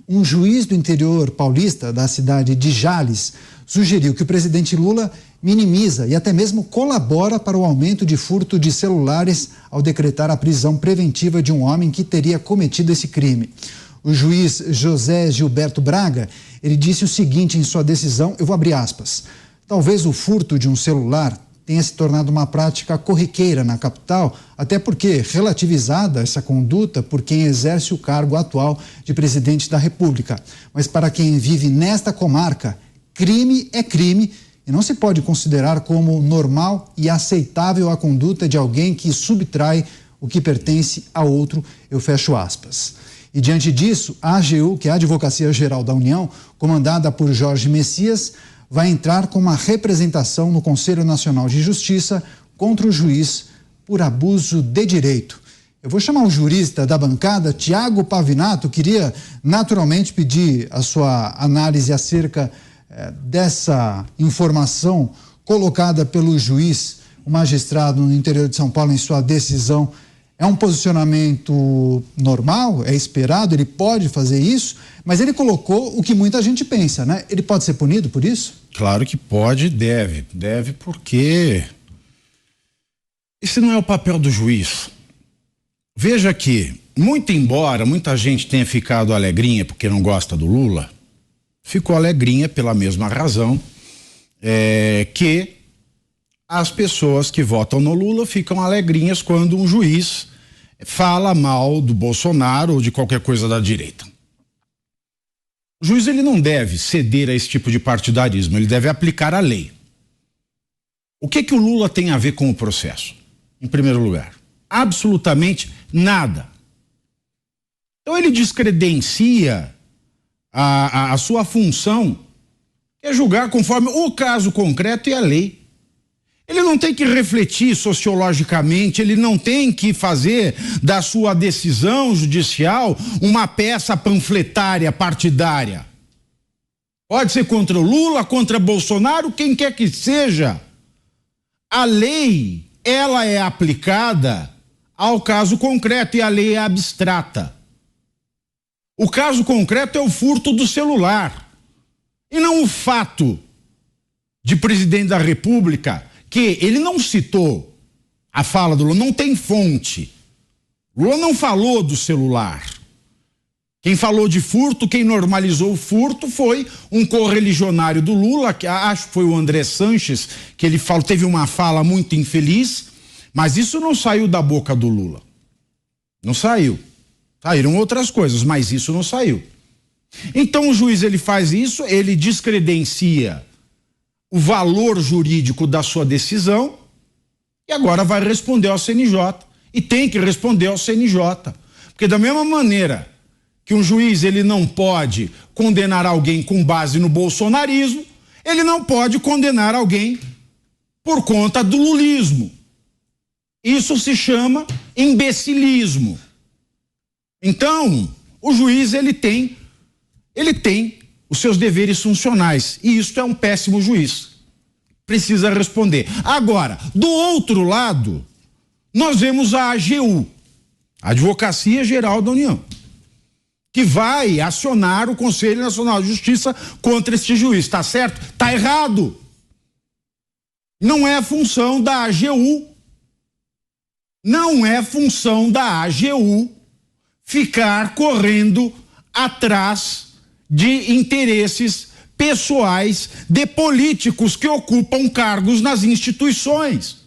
Um juiz do interior paulista, da cidade de Jales, sugeriu que o presidente Lula minimiza e até mesmo colabora para o aumento de furto de celulares ao decretar a prisão preventiva de um homem que teria cometido esse crime. O juiz José Gilberto Braga, ele disse o seguinte em sua decisão, eu vou abrir aspas: talvez o furto de um celular tenha se tornado uma prática corriqueira na capital, até porque relativizada essa conduta por quem exerce o cargo atual de presidente da República. Mas para quem vive nesta comarca, crime é crime e não se pode considerar como normal e aceitável a conduta de alguém que subtrai o que pertence a outro, eu fecho aspas. E diante disso, a AGU, que é a Advocacia Geral da União, comandada por Jorge Messias, vai entrar com uma representação no Conselho Nacional de Justiça contra o juiz por abuso de direito. Eu vou chamar o jurista da bancada, Tiago Pavinato, queria naturalmente pedir a sua análise acerca dessa informação colocada pelo juiz, o magistrado no interior de São Paulo em sua decisão. É um posicionamento normal, é esperado, ele pode fazer isso, mas ele colocou o que muita gente pensa, né? Ele pode ser punido por isso? Claro que pode, deve porque esse não é o papel do juiz. Veja que, muito embora muita gente tenha ficado alegrinha porque não gosta do Lula, ficou alegrinha pela mesma razão que as pessoas que votam no Lula ficam alegrinhas quando um juiz fala mal do Bolsonaro ou de qualquer coisa da direita. O juiz, ele não deve ceder a esse tipo de partidarismo, ele deve aplicar a lei. O que o Lula tem a ver com o processo? Em primeiro lugar, absolutamente nada. Então ele descredencia a sua função, que é julgar conforme o caso concreto e a lei. Ele não tem que refletir sociologicamente, ele não tem que fazer da sua decisão judicial uma peça panfletária, partidária. Pode ser contra o Lula, contra Bolsonaro, quem quer que seja. A lei, ela é aplicada ao caso concreto e a lei é abstrata. O caso concreto é o furto do celular. E não o fato de presidente da República, que ele não citou a fala do Lula, não tem fonte. Lula não falou do celular. Quem falou de furto, quem normalizou o furto foi um correligionário do Lula, que acho que foi o André Sanches, que ele falou, teve uma fala muito infeliz, mas isso não saiu da boca do Lula. Não saiu. Saíram outras coisas, mas isso não saiu. Então o juiz, ele faz isso, ele descredencia o valor jurídico da sua decisão e agora vai responder ao CNJ e tem que responder ao CNJ, porque da mesma maneira que um juiz, ele não pode condenar alguém com base no bolsonarismo, ele não pode condenar alguém por conta do lulismo. Isso se chama imbecilismo. Então o juiz, ele tem os seus deveres funcionais, e isso é um péssimo juiz. Precisa responder. Agora, do outro lado, nós vemos a AGU, Advocacia Geral da União, que vai acionar o Conselho Nacional de Justiça contra este juiz. Tá certo? Tá errado. Não é função da AGU. Não é função da AGU ficar correndo atrás de interesses pessoais de políticos que ocupam cargos nas instituições.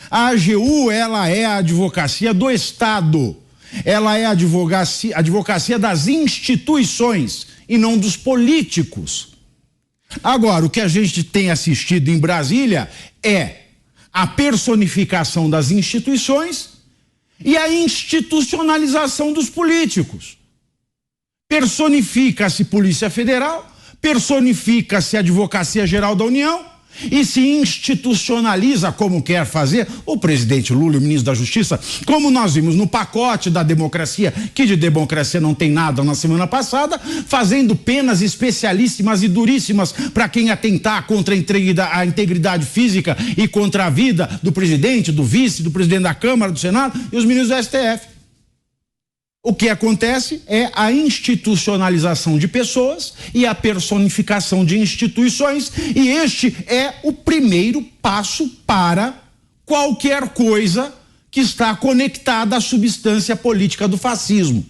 A AGU, ela é a advocacia do Estado, ela é a advocacia das instituições e não dos políticos. Agora, o que a gente tem assistido em Brasília é a personificação das instituições e a institucionalização dos políticos. Personifica-se Polícia Federal, personifica-se Advocacia Geral da União e se institucionaliza, como quer fazer o presidente Lula e o ministro da Justiça, como nós vimos no pacote da democracia, que de democracia não tem nada na semana passada, fazendo penas especialíssimas e duríssimas para quem atentar contra a integridade física e contra a vida do presidente, do vice, do presidente da Câmara, do Senado e os ministros do STF. O que acontece é a institucionalização de pessoas e a personificação de instituições, e este é o primeiro passo para qualquer coisa que está conectada à substância política do fascismo,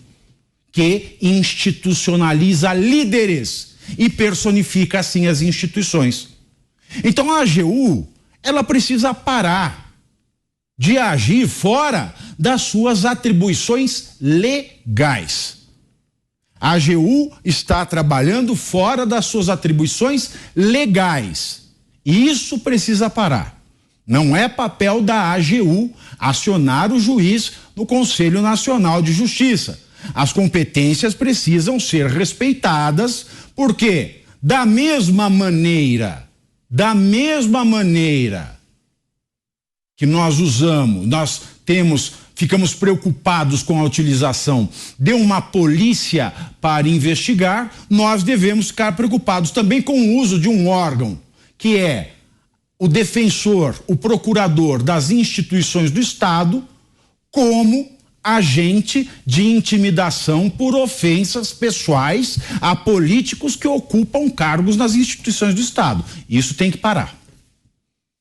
que institucionaliza líderes e personifica assim as instituições. Então a AGU, ela precisa parar de agir fora das suas atribuições legais. A AGU está trabalhando fora das suas atribuições legais. E isso precisa parar. Não é papel da AGU acionar o juiz no Conselho Nacional de Justiça. As competências precisam ser respeitadas, porque da mesma maneira que nós ficamos preocupados com a utilização de uma polícia para investigar, nós devemos ficar preocupados também com o uso de um órgão que é o defensor, o procurador das instituições do Estado, como agente de intimidação por ofensas pessoais a políticos que ocupam cargos nas instituições do Estado. Isso tem que parar.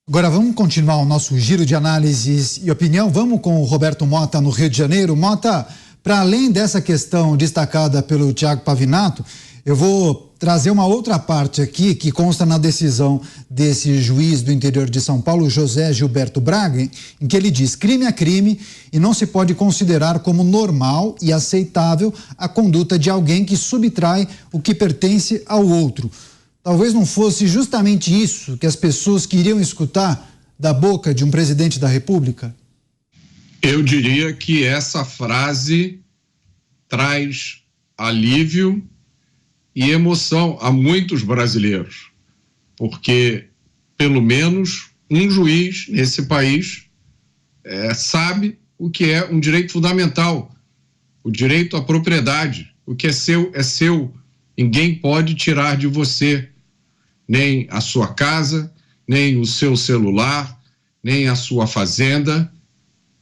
Agora vamos continuar o nosso giro de análises e opinião. Vamos com o Roberto Mota no Rio de Janeiro. Mota, para além dessa questão destacada pelo Thiago Pavinato, eu vou trazer uma outra parte aqui que consta na decisão desse juiz do interior de São Paulo, José Gilberto Braga, em que ele diz: crime é crime e não se pode considerar como normal e aceitável a conduta de alguém que subtrai o que pertence ao outro. Talvez não fosse justamente isso que as pessoas queriam escutar da boca de um presidente da República? Eu diria que essa frase traz alívio e emoção a muitos brasileiros, porque pelo menos um juiz nesse país sabe o que é um direito fundamental, o direito à propriedade. O que é seu, ninguém pode tirar de você, nem a sua casa, nem o seu celular, nem a sua fazenda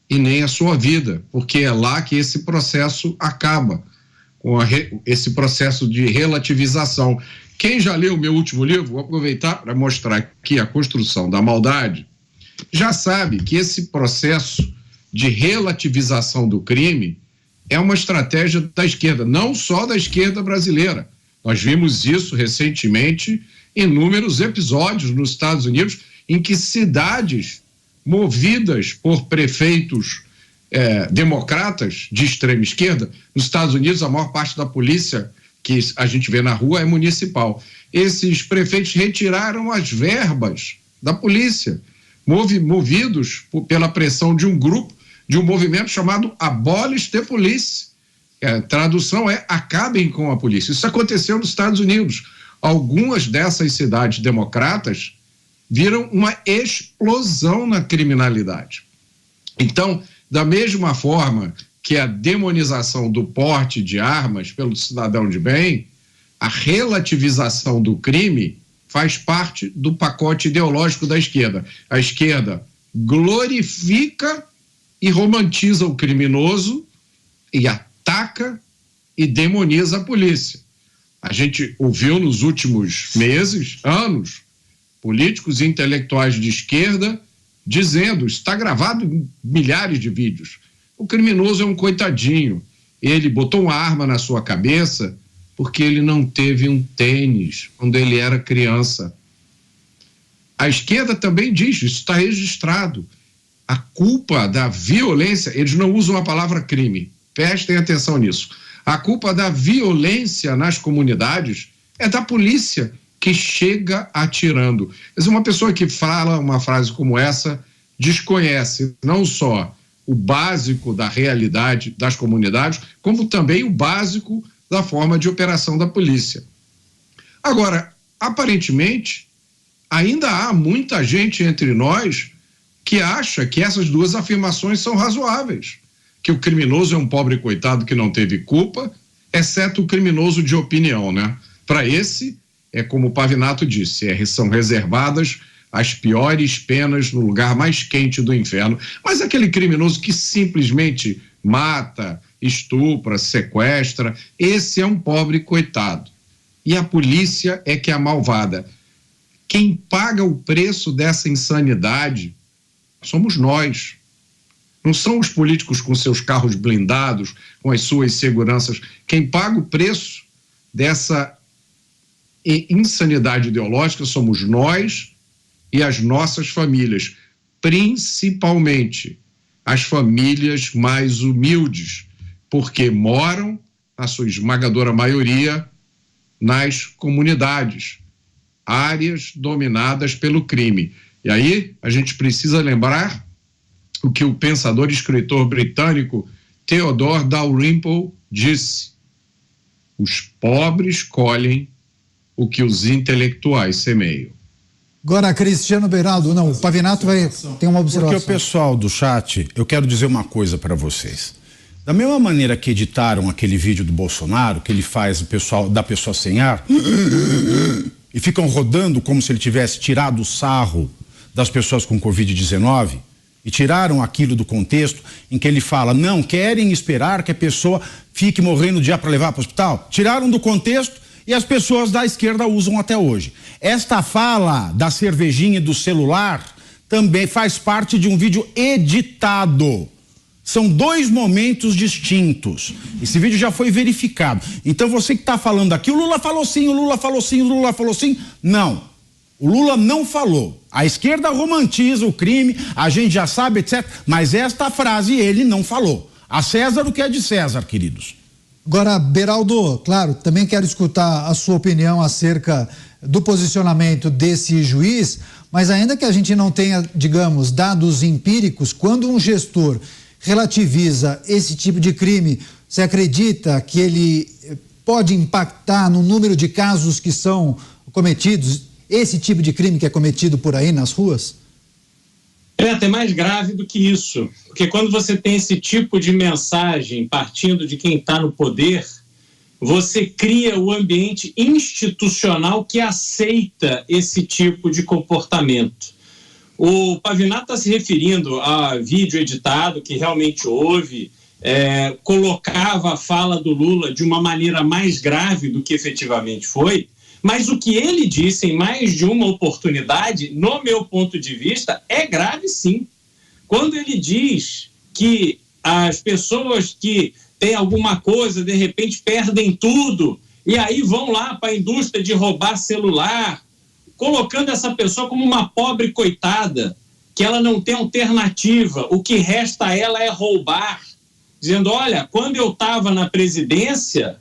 e nem a sua vida, porque é lá que esse processo acaba, com esse processo de relativização. Quem já leu o meu último livro, vou aproveitar para mostrar aqui a construção da maldade, já sabe que esse processo de relativização do crime é uma estratégia da esquerda, não só da esquerda brasileira. Nós vimos isso recentemente em inúmeros episódios nos Estados Unidos, em que cidades movidas por prefeitos democratas de extrema esquerda, nos Estados Unidos a maior parte da polícia que a gente vê na rua é municipal. Esses prefeitos retiraram as verbas da polícia, movidos pela pressão de um grupo, de um movimento chamado Abolish the Police. A tradução é acabem com a polícia. Isso aconteceu nos Estados Unidos. Algumas dessas cidades democratas viram uma explosão na criminalidade. Então, da mesma forma que a demonização do porte de armas pelo cidadão de bem, a relativização do crime faz parte do pacote ideológico da esquerda. A esquerda glorifica e romantiza o criminoso e ataca e demoniza a polícia. A gente ouviu nos últimos meses, anos, políticos e intelectuais de esquerda dizendo, está gravado em milhares de vídeos, o criminoso é um coitadinho, ele botou uma arma na sua cabeça porque ele não teve um tênis quando ele era criança. A esquerda também diz, isso está registrado, a culpa da violência, eles não usam a palavra crime, prestem atenção nisso, a culpa da violência nas comunidades é da polícia que chega atirando. Mas uma pessoa que fala uma frase como essa desconhece não só o básico da realidade das comunidades, como também o básico da forma de operação da polícia. Agora, aparentemente, ainda há muita gente entre nós que acha que essas duas afirmações são razoáveis, que o criminoso é um pobre coitado que não teve culpa, exceto o criminoso de opinião, né? Para esse, é como o Pavinato disse, são reservadas as piores penas no lugar mais quente do inferno. Mas aquele criminoso que simplesmente mata, estupra, sequestra. Esse é um pobre coitado. E a polícia é que é a malvada. Quem paga o preço dessa insanidade somos nós. Não são os políticos com seus carros blindados, com as suas seguranças. Quem paga o preço dessa insanidade ideológica somos nós e as nossas famílias, principalmente as famílias mais humildes, porque moram, na sua esmagadora maioria, nas comunidades, áreas dominadas pelo crime. E aí a gente precisa lembrar o que o pensador e escritor britânico Theodore Dalrymple disse: os pobres colhem o que os intelectuais semeiam. Agora, Cristiano Beraldo, não, o Pavinato tem uma observação. Porque o pessoal do chat, eu quero dizer uma coisa para vocês. Da mesma maneira que editaram aquele vídeo do Bolsonaro, que ele faz o pessoal da pessoa sem ar, e ficam rodando como se ele tivesse tirado o sarro das pessoas com Covid-19, e tiraram aquilo do contexto em que ele fala, não querem esperar que a pessoa fique morrendo dia para levar para o hospital. Tiraram do contexto e as pessoas da esquerda usam até hoje. Esta fala da cervejinha e do celular também faz parte de um vídeo editado. São dois momentos distintos. Esse vídeo já foi verificado. Então você que está falando aqui, o Lula falou sim, o Lula falou sim, o Lula falou sim. Não. O Lula não falou. A esquerda romantiza o crime, a gente já sabe, etc. Mas esta frase ele não falou. A César o que é de César, queridos. Agora, Beraldo, claro, também quero escutar a sua opinião acerca do posicionamento desse juiz, mas ainda que a gente não tenha, digamos, dados empíricos, quando um gestor relativiza esse tipo de crime, você acredita que ele pode impactar no número de casos que são cometidos, esse tipo de crime que é cometido por aí nas ruas? É até mais grave do que isso, porque quando você tem esse tipo de mensagem partindo de quem está no poder, você cria o ambiente institucional que aceita esse tipo de comportamento. O Pavinato está se referindo a vídeo editado que realmente houve, colocava a fala do Lula de uma maneira mais grave do que efetivamente foi, mas o que ele disse em mais de uma oportunidade, no meu ponto de vista, é grave sim. Quando ele diz que as pessoas que têm alguma coisa, de repente perdem tudo, e aí vão lá para a indústria de roubar celular, colocando essa pessoa como uma pobre coitada, que ela não tem alternativa, o que resta a ela é roubar, dizendo, olha, quando eu estava na presidência,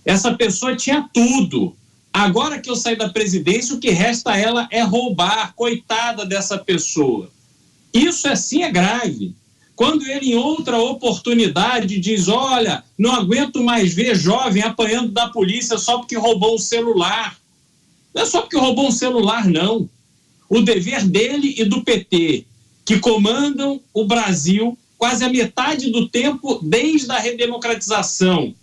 essa pessoa tinha tudo. Agora que eu saí da presidência, o que resta a ela é roubar, coitada dessa pessoa. Isso assim é grave. Quando ele, em outra oportunidade, diz, olha, não aguento mais ver jovem apanhando da polícia só porque roubou um celular. Não é só porque roubou um celular, não. O dever dele e do PT, que comandam o Brasil quase a metade do tempo desde a redemocratização,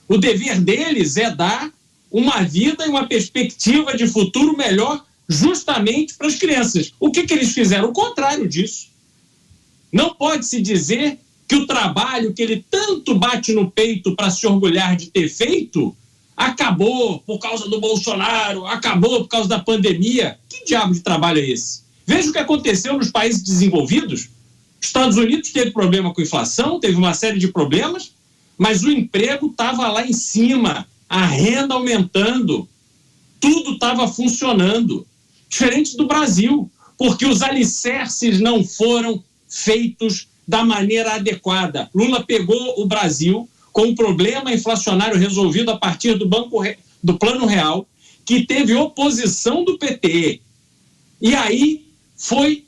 o dever deles é dar uma vida e uma perspectiva de futuro melhor justamente para as crianças. O que eles fizeram? O contrário disso. Não pode se dizer que o trabalho que ele tanto bate no peito para se orgulhar de ter feito acabou por causa do Bolsonaro, acabou por causa da pandemia. Que diabo de trabalho é esse? Veja o que aconteceu nos países desenvolvidos. Os Estados Unidos teve problema com inflação, teve uma série de problemas, mas o emprego estava lá em cima, a renda aumentando, tudo estava funcionando. Diferente do Brasil, porque os alicerces não foram feitos da maneira adequada. Lula pegou o Brasil com um problema inflacionário resolvido a partir do Plano Real, que teve oposição do PT. E aí foi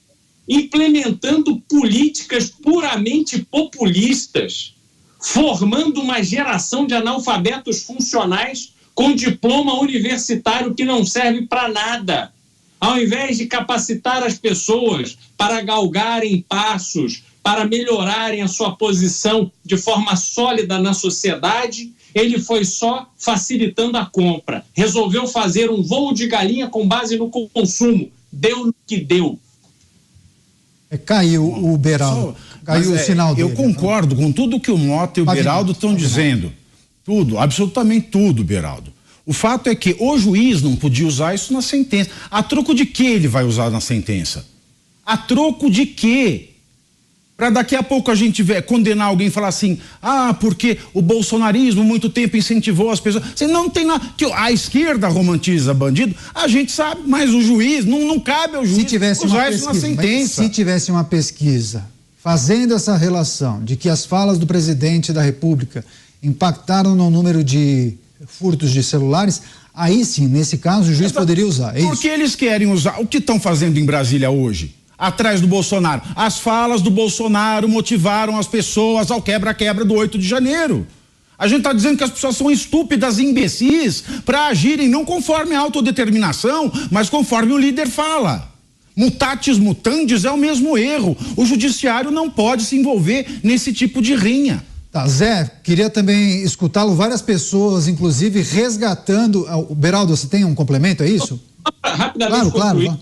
implementando políticas puramente populistas, formando uma geração de analfabetos funcionais com diploma universitário que não serve para nada. Ao invés de capacitar as pessoas para galgarem passos, para melhorarem a sua posição de forma sólida na sociedade, ele foi só facilitando a compra. Resolveu fazer um voo de galinha com base no consumo. Deu no que deu. Caiu o Beraldo. Caiu o sinal dele. Eu concordo com tudo que o Mota e o Beraldo estão dizendo. Tudo, absolutamente tudo, Beraldo. O fato é que o juiz não podia usar isso na sentença. A troco de que ele vai usar na sentença? A troco de quê? Para daqui a pouco a gente condenar alguém e falar assim, porque o bolsonarismo muito tempo incentivou as pessoas. Você não tem nada. Que a esquerda romantiza bandido, a gente sabe, mas o juiz, não cabe ao juiz usar isso na sentença. Se tivesse uma pesquisa fazendo essa relação de que as falas do presidente da República impactaram no número de furtos de celulares, aí sim, nesse caso, o juiz poderia usar. É porque eles querem usar. O que estão fazendo em Brasília hoje? Atrás do Bolsonaro. As falas do Bolsonaro motivaram as pessoas ao quebra-quebra do 8 de janeiro. A gente está dizendo que as pessoas são estúpidas, imbecis, para agirem não conforme a autodeterminação, mas conforme o líder fala. Mutatis mutandis é o mesmo erro. O judiciário não pode se envolver nesse tipo de rinha. Tá, Zé, queria também escutá-lo, várias pessoas, inclusive, resgatando. Beraldo, você tem um complemento, é isso? Rapidamente, claro.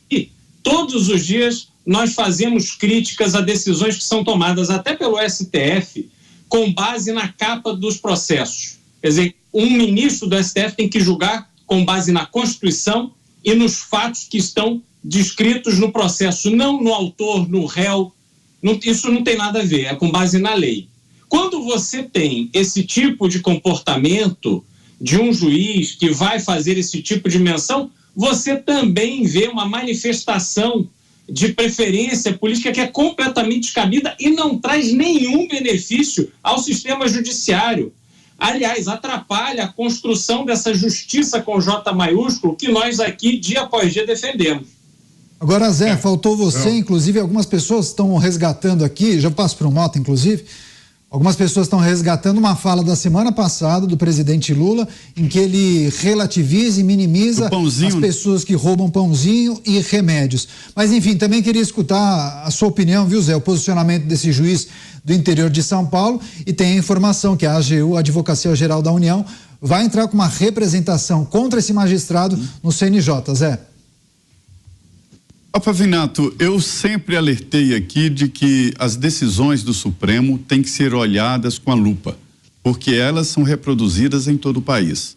E todos os dias nós fazemos críticas a decisões que são tomadas até pelo STF com base na capa dos processos. Quer dizer, um ministro do STF tem que julgar com base na Constituição e nos fatos que estão descritos no processo, não no autor, no réu. Isso não tem nada a ver, é com base na lei. Quando você tem esse tipo de comportamento de um juiz que vai fazer esse tipo de menção, você também vê uma manifestação de preferência política que é completamente descabida e não traz nenhum benefício ao sistema judiciário. Aliás, atrapalha a construção dessa justiça com J maiúsculo que nós aqui, dia após dia, defendemos. Agora, Zé, faltou você, inclusive algumas pessoas estão resgatando aqui, já passo para o Mota, inclusive, algumas pessoas estão resgatando uma fala da semana passada do presidente Lula, em que ele relativiza e minimiza as pessoas que roubam pãozinho e remédios. Mas, enfim, também queria escutar a sua opinião, viu, Zé? O posicionamento desse juiz do interior de São Paulo, e tem a informação que a AGU, a Advocacia Geral da União, vai entrar com uma representação contra esse magistrado no CNJ, Zé. Pavinato, eu sempre alertei aqui de que as decisões do Supremo têm que ser olhadas com a lupa, porque elas são reproduzidas em todo o país.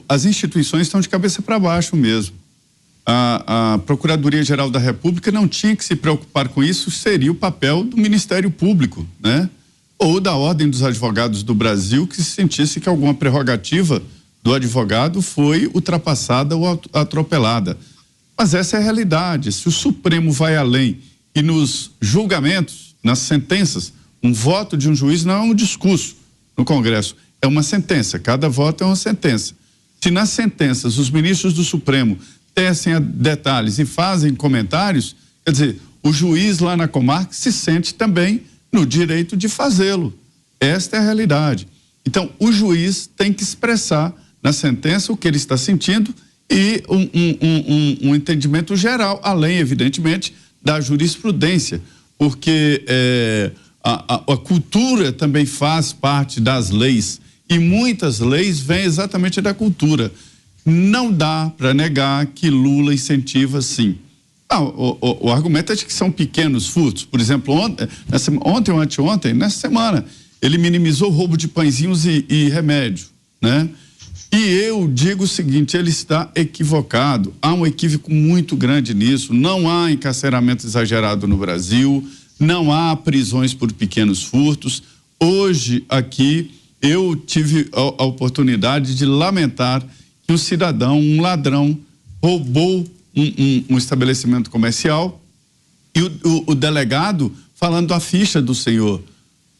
As instituições estão de cabeça para baixo mesmo. A Procuradoria-Geral da República não tinha que se preocupar com isso, seria o papel do Ministério Público, né? Ou da Ordem dos Advogados do Brasil, que se sentisse que alguma prerrogativa do advogado foi ultrapassada ou atropelada. Mas essa é a realidade. Se o Supremo vai além e nos julgamentos, nas sentenças, um voto de um juiz não é um discurso no Congresso, é uma sentença. Cada voto é uma sentença. Se nas sentenças os ministros do Supremo tecem detalhes e fazem comentários, quer dizer, o juiz lá na comarca se sente também no direito de fazê-lo. Esta é a realidade. Então, o juiz tem que expressar na sentença o que ele está sentindo e um entendimento geral, além, evidentemente, da jurisprudência, porque a cultura também faz parte das leis e muitas leis vêm exatamente da cultura. Não dá para negar que Lula incentiva, sim. O argumento é de que são pequenos furtos. Por exemplo, ontem ou anteontem, nessa semana, ele minimizou o roubo de pãezinhos e remédio, né? E eu digo o seguinte, ele está equivocado. Há um equívoco muito grande nisso. Não há encarceramento exagerado no Brasil, não há prisões por pequenos furtos. Hoje, aqui, eu tive a oportunidade de lamentar que um cidadão, um ladrão, roubou um estabelecimento comercial e o delegado falando a ficha do senhor.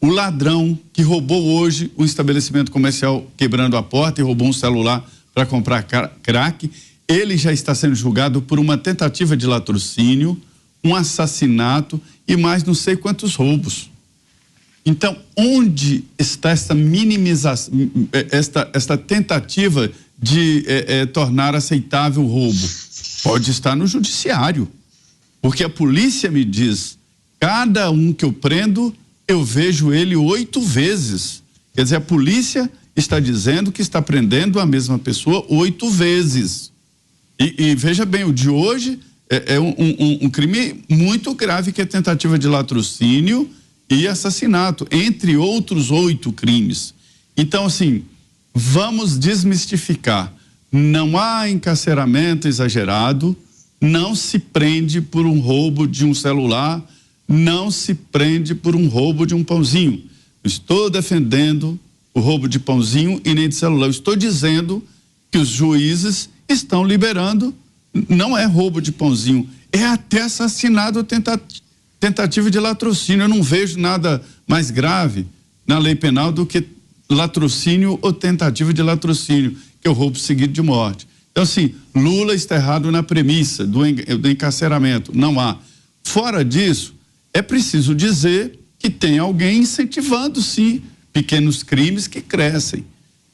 O ladrão que roubou hoje um estabelecimento comercial, quebrando a porta e roubou um celular para comprar crack, ele já está sendo julgado por uma tentativa de latrocínio, um assassinato e mais não sei quantos roubos. Então, onde está essa minimização, esta tentativa de tornar aceitável o roubo? Pode estar no judiciário, porque a polícia me diz, cada um que eu prendo, eu vejo ele 8 vezes. Quer dizer, a polícia está dizendo que está prendendo a mesma pessoa 8 vezes. E veja bem, o de hoje É um crime muito grave, que é tentativa de latrocínio e assassinato, entre outros 8 crimes. Então, assim, vamos desmistificar. Não há encarceramento exagerado, não se prende por um roubo de um celular, não se prende por um roubo de um pãozinho. Estou defendendo o roubo de pãozinho e nem de celular. Eu estou dizendo que os juízes estão liberando, não é roubo de pãozinho, é até assassinato ou tentativa de latrocínio. Eu não vejo nada mais grave na lei penal do que latrocínio ou tentativa de latrocínio, que é o roubo seguido de morte. Então, assim, Lula está errado na premissa do encarceramento, não há. Fora disso, é preciso dizer que tem alguém incentivando, sim, pequenos crimes que crescem.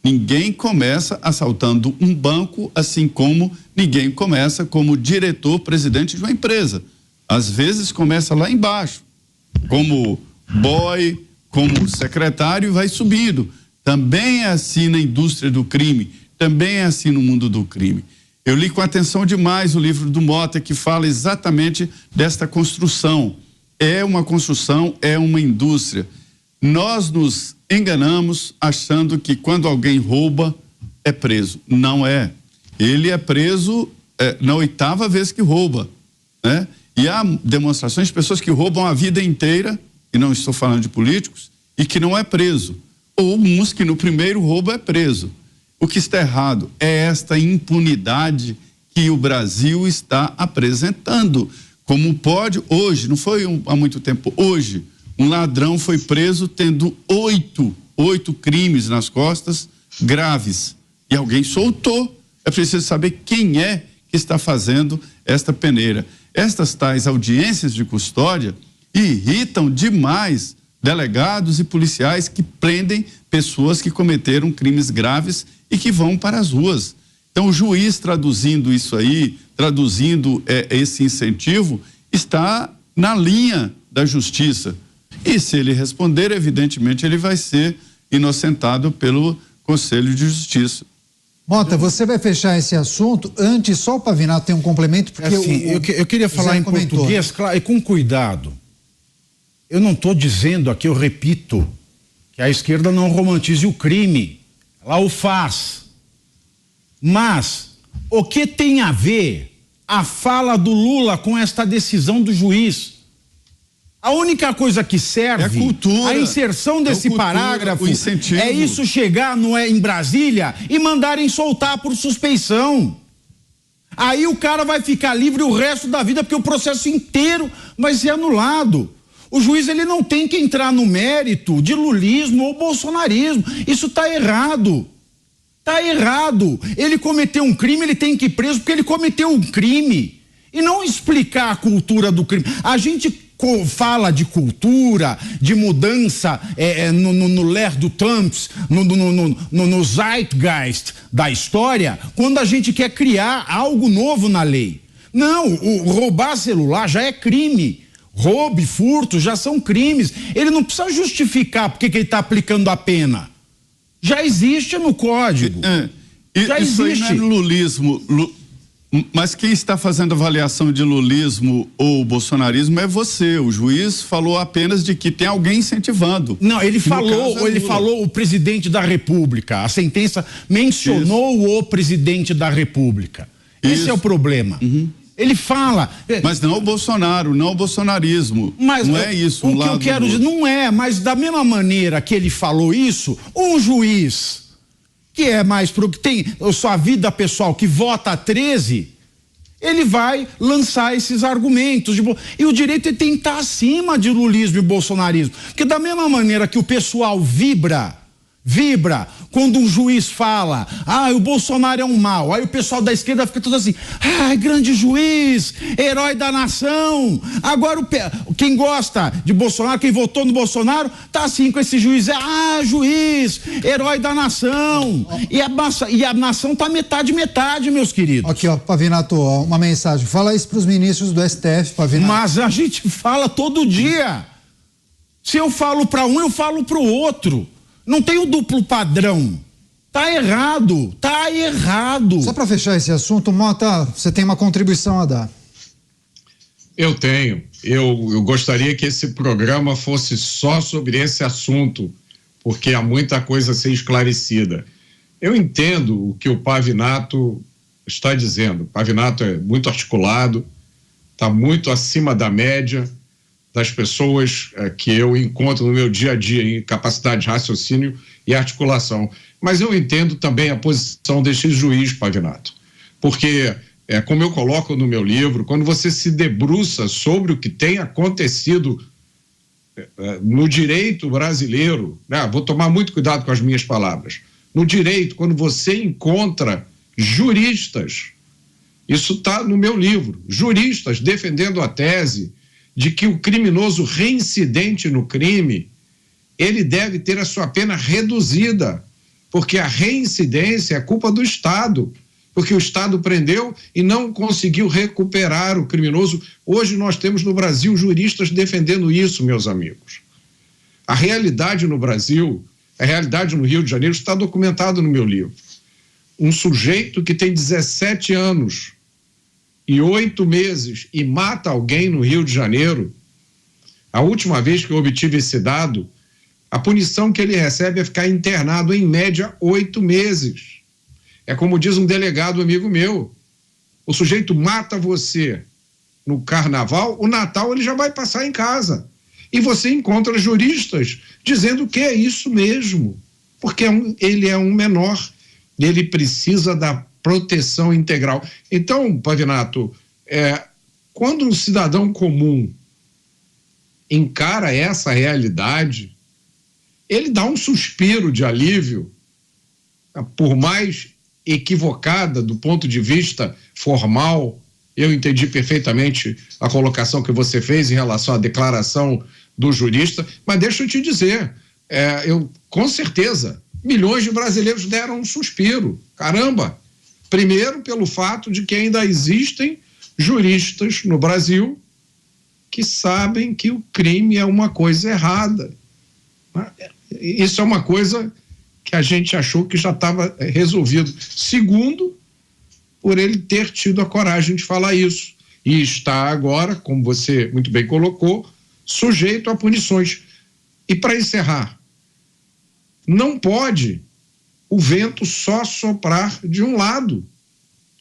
Ninguém começa assaltando um banco, assim como ninguém começa como diretor, presidente de uma empresa. Às vezes começa lá embaixo, como boy, como secretário, e vai subindo. Também é assim na indústria do crime, também é assim no mundo do crime. Eu li com atenção demais o livro do Mota, que fala exatamente desta construção. É uma construção, é uma indústria. Nós nos enganamos achando que quando alguém rouba, é preso. Não é. Ele é preso na 8ª vez que rouba, né? E há demonstrações de pessoas que roubam a vida inteira, e não estou falando de políticos, e que não é preso. Ou uns que no primeiro roubo é preso. O que está errado é esta impunidade que o Brasil está apresentando. Como pode, hoje, não foi há muito tempo, hoje, um ladrão foi preso tendo 8 crimes nas costas graves. E alguém soltou. É preciso saber quem é que está fazendo esta peneira. Estas tais audiências de custódia irritam demais delegados e policiais que prendem pessoas que cometeram crimes graves e que vão para as ruas. Então, o juiz traduzindo isso aí, traduzindo esse incentivo, está na linha da justiça. E se ele responder, evidentemente, ele vai ser inocentado pelo Conselho de Justiça. Mota, você vai fechar esse assunto. Antes, só o Pavinato tem um complemento, porque eu queria falar em português, claro, e com cuidado. Eu não estou dizendo aqui, eu repito, que a esquerda não romantize o crime. Ela o faz. Mas o que tem a ver a fala do Lula com esta decisão do juiz? A única coisa que serve, é cultura, a inserção desse parágrafo, é isso chegar em Brasília e mandarem soltar por suspeição. Aí o cara vai ficar livre o resto da vida, porque o processo inteiro vai ser anulado. O juiz, ele não tem que entrar no mérito de lulismo ou bolsonarismo. Isso está errado. Está errado. Ele cometeu um crime, ele tem que ir preso porque ele cometeu um crime. E não explicar a cultura do crime. A gente fala de cultura, de mudança no l'air du temps, no zeitgeist da história, quando a gente quer criar algo novo na lei. Não, roubar celular já é crime. Roubo e furto já são crimes. Ele não precisa justificar porque que ele está aplicando a pena. Já existe no código. Já isso existe. Aí não é lulismo. Mas quem está fazendo avaliação de lulismo ou bolsonarismo é você. O juiz falou apenas de que tem alguém incentivando. Não, ele falou o presidente da República. A sentença mencionou o presidente da República. Esse é o problema. Uhum. Ele fala. Mas não o Bolsonaro, não o bolsonarismo. Mas não é isso. O que eu quero dizer, não é, mas da mesma maneira que ele falou isso, um juiz que é mais que tem sua vida pessoal, que vota 13, ele vai lançar esses argumentos. E o direito tem que estar acima de lulismo e bolsonarismo. Porque da mesma maneira que o pessoal vibra quando um juiz fala, o Bolsonaro é um mal, aí o pessoal da esquerda fica todo assim, grande juiz, herói da nação. Agora quem gosta de Bolsonaro, quem votou no Bolsonaro, tá assim com esse juiz, juiz, herói da nação. E a nação tá metade, meus queridos. Aqui, Pavinato, uma mensagem, fala isso pros ministros do STF, Pavinato. Mas a gente fala todo dia. Se eu falo para um, eu falo pro outro. Não tem o duplo padrão. Tá errado. Só para fechar esse assunto, Mota, você tem uma contribuição a dar. Eu tenho. Eu gostaria que esse programa fosse só sobre esse assunto, porque há muita coisa a ser esclarecida. Eu entendo o que o Pavinato está dizendo. O Pavinato é muito articulado, está muito acima da média das pessoas que eu encontro no meu dia a dia em capacidade de raciocínio e articulação. Mas eu entendo também a posição deste juiz, Pavinato, porque, como eu coloco no meu livro, quando você se debruça sobre o que tem acontecido no direito brasileiro, vou tomar muito cuidado com as minhas palavras, no direito, quando você encontra juristas, isso está no meu livro, juristas defendendo a tese de que o criminoso reincidente no crime, ele deve ter a sua pena reduzida, porque a reincidência é culpa do Estado, porque o Estado prendeu e não conseguiu recuperar o criminoso. Hoje nós temos no Brasil juristas defendendo isso, meus amigos. A realidade no Brasil, a realidade no Rio de Janeiro está documentado no meu livro. Um sujeito que tem 17 anos e 8 meses e mata alguém no Rio de Janeiro, a última vez que eu obtive esse dado, a punição que ele recebe é ficar internado em média 8 meses. É como diz um delegado amigo meu, o sujeito mata você no carnaval, o Natal ele já vai passar em casa. E você encontra juristas dizendo que é isso mesmo, porque ele é um menor, ele precisa da proteção integral. Então, Pavinato, quando um cidadão comum encara essa realidade, ele dá um suspiro de alívio, por mais equivocada do ponto de vista formal. Eu entendi perfeitamente a colocação que você fez em relação à declaração do jurista, mas deixa eu te dizer, com certeza, milhões de brasileiros deram um suspiro. Caramba! Primeiro, pelo fato de que ainda existem juristas no Brasil que sabem que o crime é uma coisa errada. Isso é uma coisa que a gente achou que já estava resolvido. Segundo, por ele ter tido a coragem de falar isso. E está agora, como você muito bem colocou, sujeito a punições. E para encerrar, não pode o vento só soprar de um lado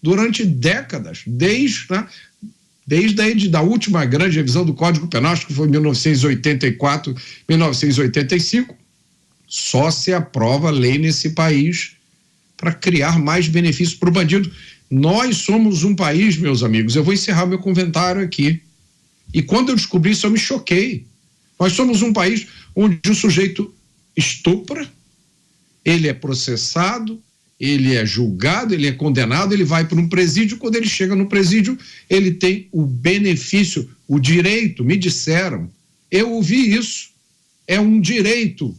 durante décadas, desde a última grande revisão do Código Penal, acho que foi em 1984, 1985, só se aprova lei nesse país para criar mais benefícios para o bandido. Nós somos um país, meus amigos, eu vou encerrar meu comentário aqui, e quando eu descobri isso eu me choquei. Nós somos um país onde o sujeito estupra, ele é processado, ele é julgado, ele é condenado, ele vai para um presídio, quando ele chega no presídio, ele tem o benefício, o direito, me disseram, eu ouvi isso, é um direito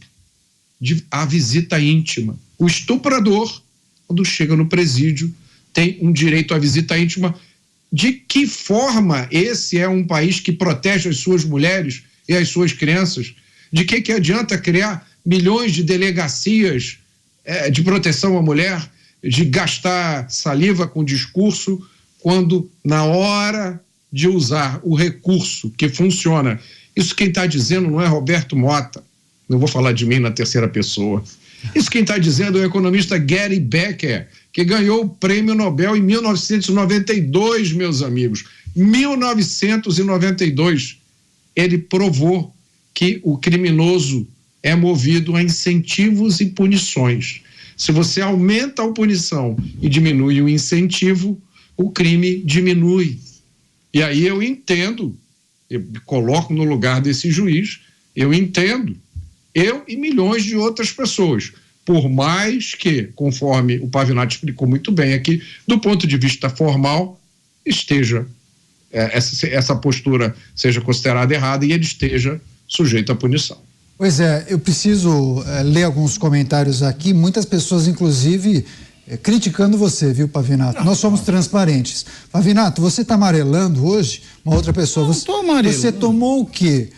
à visita íntima. O estuprador, quando chega no presídio, tem um direito à visita íntima. De que forma esse é um país que protege as suas mulheres e as suas crianças? De que adianta criar milhões de delegacias de proteção à mulher, de gastar saliva com discurso, quando na hora de usar o recurso que funciona, isso quem está dizendo não é Roberto Mota, não vou falar de mim na terceira pessoa, isso quem está dizendo é o economista Gary Becker, que ganhou o prêmio Nobel em 1992, meus amigos, 1992, ele provou que o criminoso é movido a incentivos e punições. Se você aumenta a punição e diminui o incentivo, o crime diminui. E aí eu entendo, eu me coloco no lugar desse juiz, eu entendo, eu e milhões de outras pessoas, por mais que, conforme o Pavinato explicou muito bem aqui, do ponto de vista formal, esteja, essa postura seja considerada errada e ele esteja sujeito à punição. Pois é, eu preciso ler alguns comentários aqui, muitas pessoas inclusive criticando você, viu, Pavinato? Nós somos transparentes. Pavinato, você está amarelando hoje? Uma outra pessoa. Não estou amarelando. Você tomou o quê?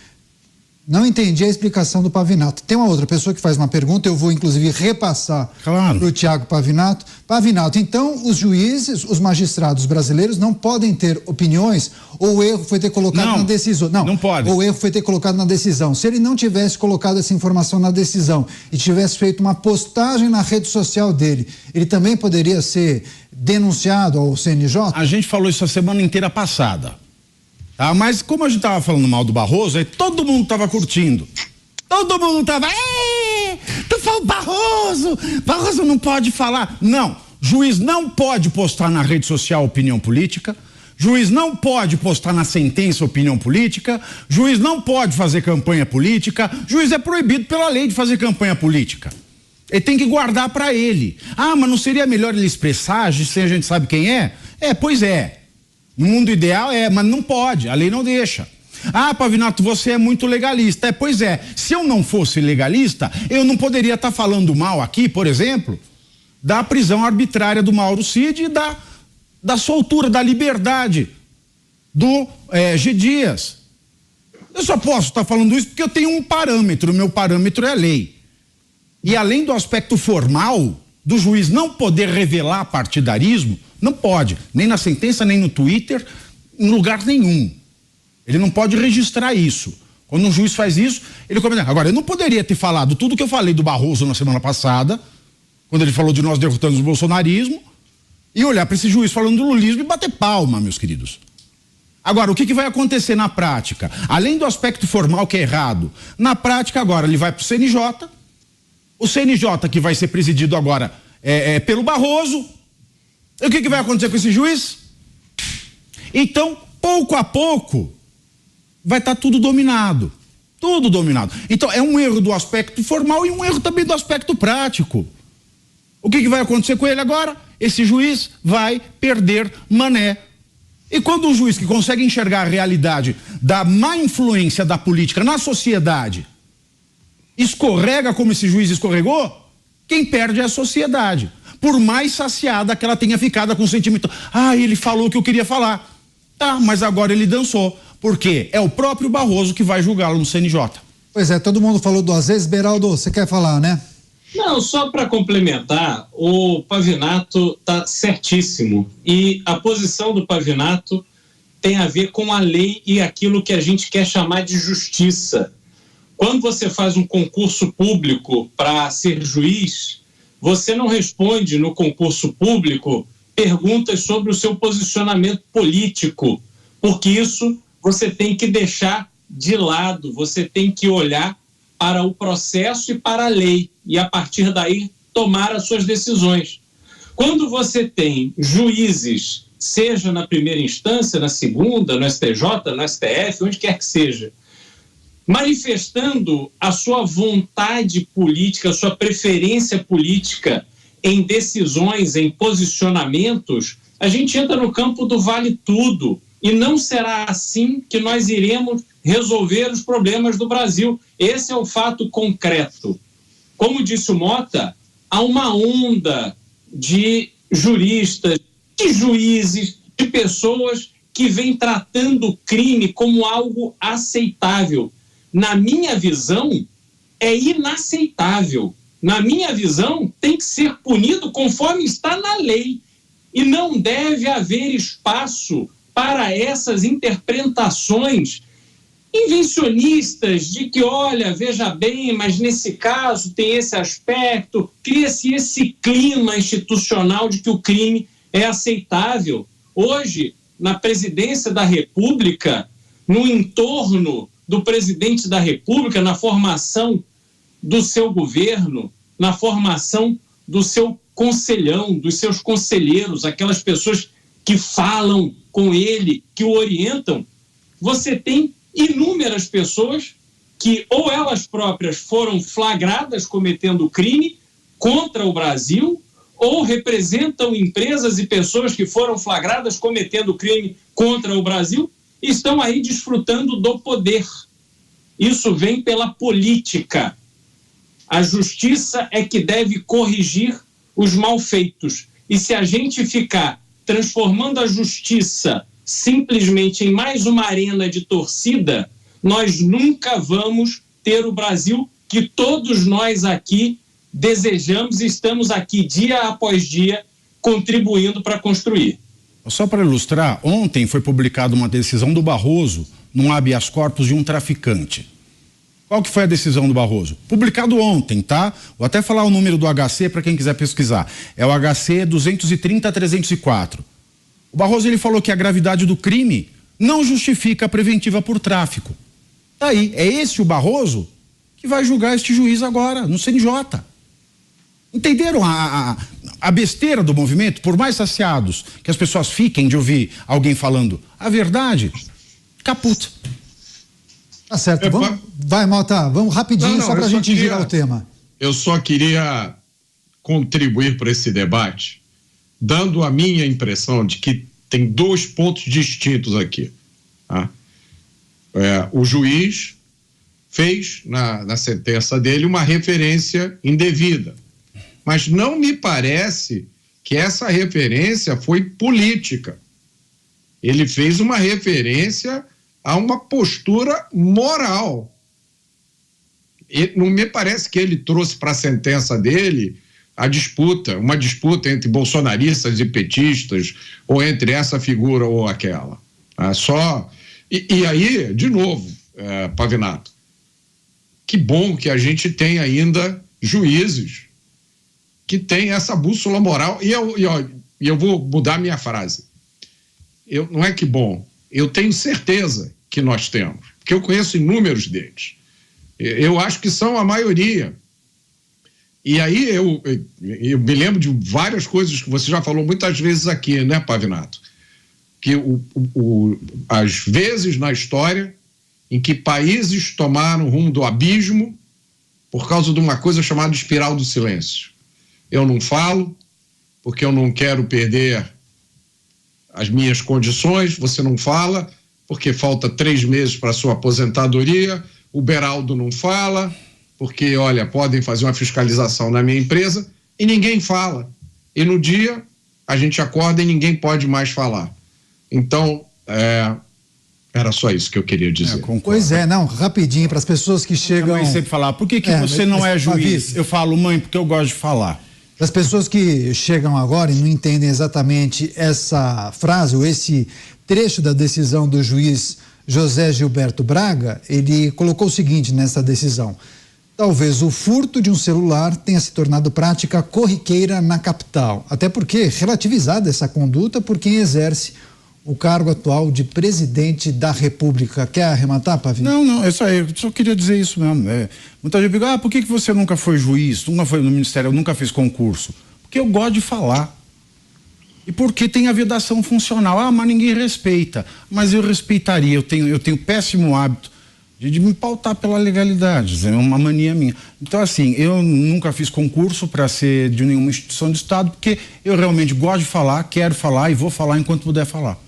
Não entendi a explicação do Pavinato. Tem uma outra pessoa que faz uma pergunta, eu vou inclusive repassar para o Tiago Pavinato. Pavinato, então os juízes, os magistrados brasileiros não podem ter opiniões ou o erro foi ter colocado na decisão? Não pode. Ou o erro foi ter colocado na decisão. Se ele não tivesse colocado essa informação na decisão e tivesse feito uma postagem na rede social dele, ele também poderia ser denunciado ao CNJ? A gente falou isso a semana inteira passada. Ah, mas como a gente tava falando mal do Barroso, aí todo mundo tava curtindo. Todo mundo tava, tu falou Barroso não pode falar. Não, juiz não pode postar na rede social opinião política, juiz não pode postar na sentença opinião política, juiz não pode fazer campanha política, juiz é proibido pela lei de fazer campanha política. Ele tem que guardar para ele. Ah, mas não seria melhor ele expressar, se a gente sabe quem é? Pois é. No mundo ideal mas não pode, a lei não deixa. Ah, Pavinato, você é muito legalista. Pois é, se eu não fosse legalista, eu não poderia estar falando mal aqui, por exemplo, da prisão arbitrária do Mauro Cid e da soltura, da liberdade do G. Dias. Eu só posso estar falando isso porque eu tenho um parâmetro, o meu parâmetro é a lei. E além do aspecto formal, do juiz não poder revelar partidarismo, não pode, nem na sentença, nem no Twitter, em lugar nenhum. Ele não pode registrar isso. Quando um juiz faz isso, ele comenta. Agora, eu não poderia ter falado tudo que eu falei do Barroso na semana passada, quando ele falou de nós derrotando o bolsonarismo, e olhar para esse juiz falando do lulismo e bater palma, meus queridos. Agora, o que vai acontecer na prática? Além do aspecto formal que é errado, na prática agora ele vai para o CNJ, o CNJ que vai ser presidido agora pelo Barroso. E o que vai acontecer com esse juiz? Então, pouco a pouco, vai estar tudo dominado. Tudo dominado. Então, é um erro do aspecto formal e um erro também do aspecto prático. O que vai acontecer com ele agora? Esse juiz vai perder mané. E quando um juiz que consegue enxergar a realidade da má influência da política na sociedade escorrega como esse juiz escorregou, quem perde é a sociedade. Por mais saciada que ela tenha ficado com o sentimento, ele falou o que eu queria falar. Tá, mas agora ele dançou. Por quê? É o próprio Barroso que vai julgá-lo no CNJ. Pois é, todo mundo falou do Aziz. Beraldo, você quer falar, né? Não, só para complementar, o Pavinato está certíssimo. E a posição do Pavinato tem a ver com a lei e aquilo que a gente quer chamar de justiça. Quando você faz um concurso público para ser juiz, você não responde no concurso público perguntas sobre o seu posicionamento político, porque isso você tem que deixar de lado, você tem que olhar para o processo e para a lei, e a partir daí tomar as suas decisões. Quando você tem juízes, seja na primeira instância, na segunda, no STJ, no STF, onde quer que seja, manifestando a sua vontade política, a sua preferência política em decisões, em posicionamentos, a gente entra no campo do vale tudo. E não será assim que nós iremos resolver os problemas do Brasil. Esse é o fato concreto. Como disse o Mota, há uma onda de juristas, de juízes, de pessoas que vêm tratando o crime como algo aceitável. Na minha visão, é inaceitável. Na minha visão, tem que ser punido conforme está na lei. E não deve haver espaço para essas interpretações invencionistas de que, olha, veja bem, mas nesse caso tem esse aspecto, cria-se esse clima institucional de que o crime é aceitável. Hoje, na presidência da República, no entorno do presidente da República, na formação do seu governo, na formação do seu conselhão, dos seus conselheiros, aquelas pessoas que falam com ele, que o orientam, você tem inúmeras pessoas que ou elas próprias foram flagradas cometendo crime contra o Brasil, ou representam empresas e pessoas que foram flagradas cometendo crime contra o Brasil e estão aí desfrutando do poder. Isso vem pela política. A justiça é que deve corrigir os malfeitos. E se a gente ficar transformando a justiça simplesmente em mais uma arena de torcida, nós nunca vamos ter o Brasil que todos nós aqui desejamos e estamos aqui dia após dia contribuindo para construir. Só para ilustrar, ontem foi publicada uma decisão do Barroso num habeas corpus de um traficante. Qual que foi a decisão do Barroso? Publicado ontem, tá? Vou até falar o número do HC para quem quiser pesquisar. É o HC 230-304. O Barroso ele falou que a gravidade do crime não justifica a preventiva por tráfico. Tá aí, é esse o Barroso que vai julgar este juiz agora, no CNJ. Entenderam a besteira do movimento? Por mais saciados que as pessoas fiquem de ouvir alguém falando a verdade, caputa. Tá certo, vai, Mota, vamos rapidinho só para a gente girar o tema. Eu só queria contribuir para esse debate, dando a minha impressão de que tem dois pontos distintos aqui. Tá? O juiz fez na sentença dele uma referência indevida, mas não me parece que essa referência foi política. Ele fez uma referência a uma postura moral. Não me parece que ele trouxe para a sentença dele uma disputa entre bolsonaristas e petistas, ou entre essa figura ou aquela. E aí, de novo, Pavinato, que bom que a gente tem ainda juízes que têm essa bússola moral. E eu vou mudar minha frase. Não é que bom, eu tenho certeza que nós temos, porque eu conheço inúmeros deles. Eu acho que são a maioria. E aí eu me lembro de várias coisas que você já falou muitas vezes aqui, né, Pavinato? Que às vezes na história em que países tomaram rumo do abismo por causa de uma coisa chamada espiral do silêncio. Eu não falo porque eu não quero perder as minhas condições, você não fala porque falta 3 meses para a sua aposentadoria, o Beraldo não fala porque, olha, podem fazer uma fiscalização na minha empresa e ninguém fala. E no dia a gente acorda e ninguém pode mais falar. Então, era só isso que eu queria dizer. Pois não, rapidinho, para as pessoas que chegam... Eu sempre falar, por que você não é juiz? Eu falo, mãe, porque eu gosto de falar. Para as pessoas que chegam agora e não entendem exatamente essa frase ou esse trecho da decisão do juiz José Gilberto Braga, ele colocou o seguinte nessa decisão: talvez o furto de um celular tenha se tornado prática corriqueira na capital, até porque relativizada essa conduta por quem exerce o cargo atual de presidente da República. Quer arrematar, Pavinho? Não, eu só queria dizer isso mesmo. Muita gente pergunta, por que você nunca foi juiz, nunca foi no ministério, nunca fez concurso? Porque eu gosto de falar. E porque tem a vedação funcional. Mas ninguém respeita. Mas eu respeitaria, eu tenho péssimo hábito de me pautar pela legalidade, é uma mania minha. Então, assim, eu nunca fiz concurso para ser de nenhuma instituição de Estado, porque eu realmente gosto de falar, quero falar e vou falar enquanto puder falar.